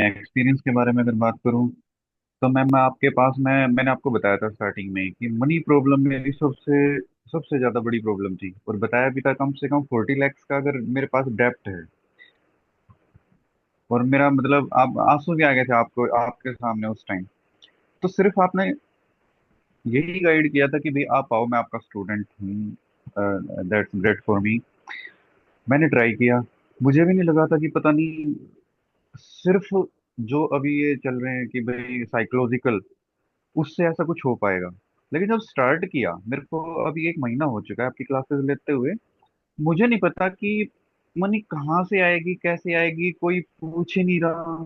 Experience के बारे में अगर बात करूं तो मैं आपके पास मैंने आपको बताया था स्टार्टिंग में कि मनी प्रॉब्लम मेरी सबसे सबसे ज्यादा बड़ी प्रॉब्लम थी, और बताया भी था कम से कम 40 lakhs का अगर मेरे पास डेप्ट है। और मेरा मतलब आप आंसू भी आ गए थे आपको आपके सामने उस टाइम। तो सिर्फ आपने यही गाइड किया था कि भाई आप आओ, मैं आपका स्टूडेंट हूँ, दैट्स ग्रेट फॉर मी। मैंने ट्राई किया। मुझे भी नहीं लगा था कि पता नहीं सिर्फ जो अभी ये चल रहे हैं कि भाई साइकोलॉजिकल, उससे ऐसा कुछ हो पाएगा। लेकिन जब स्टार्ट किया, मेरे को अभी 1 महीना हो चुका है आपकी क्लासेस लेते हुए, मुझे नहीं पता कि मनी कहाँ से आएगी, कैसे आएगी, कोई पूछ ही नहीं रहा,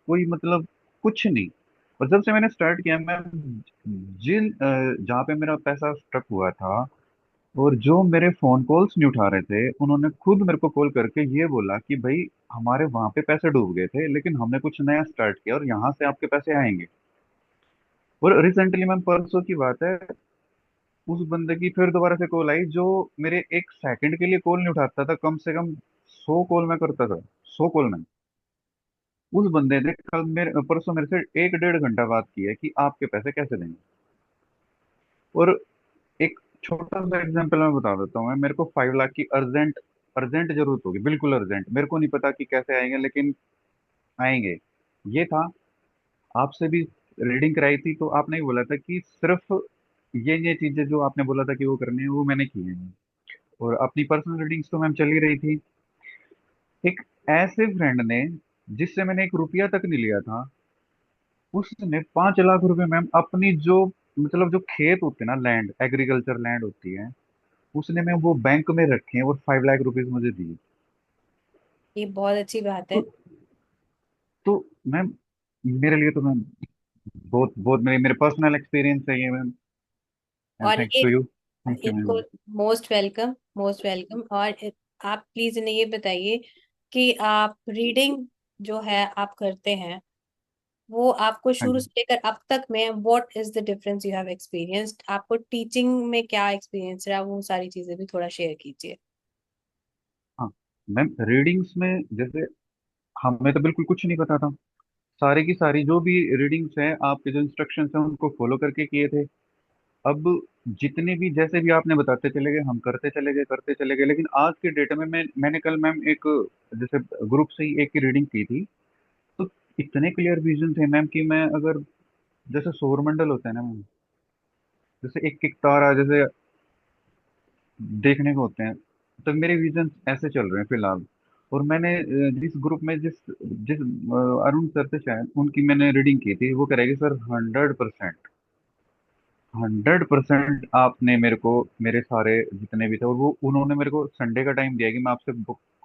कोई मतलब कुछ नहीं। और जब से मैंने स्टार्ट किया, मैं जहाँ पे मेरा पैसा स्टक हुआ था और जो मेरे फोन कॉल्स नहीं उठा रहे थे, उन्होंने खुद मेरे को कॉल करके ये बोला कि भाई हमारे वहां पे पैसे डूब गए थे, लेकिन हमने कुछ नया स्टार्ट किया और यहाँ से आपके पैसे आएंगे। और रिसेंटली मैम परसों की बात है, उस बंदे की फिर दोबारा से कॉल आई, जो मेरे 1 सेकंड के लिए कॉल नहीं उठाता था, कम से कम 100 कॉल मैं करता था, 100 कॉल में। उस बंदे ने कल मेरे परसों मेरे से 1 डेढ़ घंटा बात की है कि आपके पैसे कैसे देंगे। और एक छोटा सा एग्जांपल मैं बता देता हूँ। मैं मेरे को 5 लाख की अर्जेंट अर्जेंट जरूरत होगी, बिल्कुल अर्जेंट, मेरे को नहीं पता कि कैसे आएंगे, लेकिन आएंगे। ये था। आपसे भी रीडिंग कराई थी तो आपने ही बोला था कि सिर्फ ये चीजें जो आपने बोला था कि वो करनी है, वो मैंने की है। और अपनी पर्सनल रीडिंग्स तो मैम चल ही रही थी। एक ऐसे फ्रेंड ने, जिससे मैंने 1 रुपया तक नहीं लिया था, उसने 5 लाख रुपए मैम अपनी जो मतलब जो खेत होते हैं ना, लैंड, एग्रीकल्चर लैंड होती है, उसने मैम वो बैंक में रखे हैं और 5 लाख रुपीज मुझे दिए। ये बहुत अच्छी बात है। तो तो मैम मेरे लिए तो मैम बहुत बहुत मेरे मेरे पर्सनल एक्सपीरियंस है ये मैम। एंड और thanks to you, thank you इनको ma'am. Most welcome, most welcome. और आप प्लीज इन्हें ये बताइए कि आप रीडिंग जो है आप करते हैं, वो आपको हाँ शुरू जी। से लेकर अब तक में what is the difference you have experienced, आपको टीचिंग में क्या एक्सपीरियंस रहा, वो सारी चीजें भी थोड़ा शेयर कीजिए। हाँ मैम, रीडिंग्स में जैसे हमें तो बिल्कुल कुछ नहीं पता था। सारी की सारी जो भी रीडिंग्स हैं, आपके जो इंस्ट्रक्शंस हैं उनको फॉलो करके किए थे। अब जितने भी जैसे भी आपने बताते चले गए, हम करते चले गए। लेकिन आज के डेट में मैंने कल मैम एक जैसे ग्रुप से ही एक की रीडिंग की थी, तो इतने क्लियर विजन थे मैम कि मैं अगर जैसे सौरमंडल होता है ना मैम, जैसे एक एक तारा जैसे देखने को होते हैं, तो मेरे विजन ऐसे चल रहे हैं फिलहाल। और मैंने जिस ग्रुप में जिस अरुण सर थे शायद, उनकी मैंने रीडिंग की थी, वो कह रहे कि सर 100%, 100% आपने मेरे को मेरे सारे जितने भी थे, और वो उन्होंने मेरे को संडे का टाइम दिया कि मैं आपसे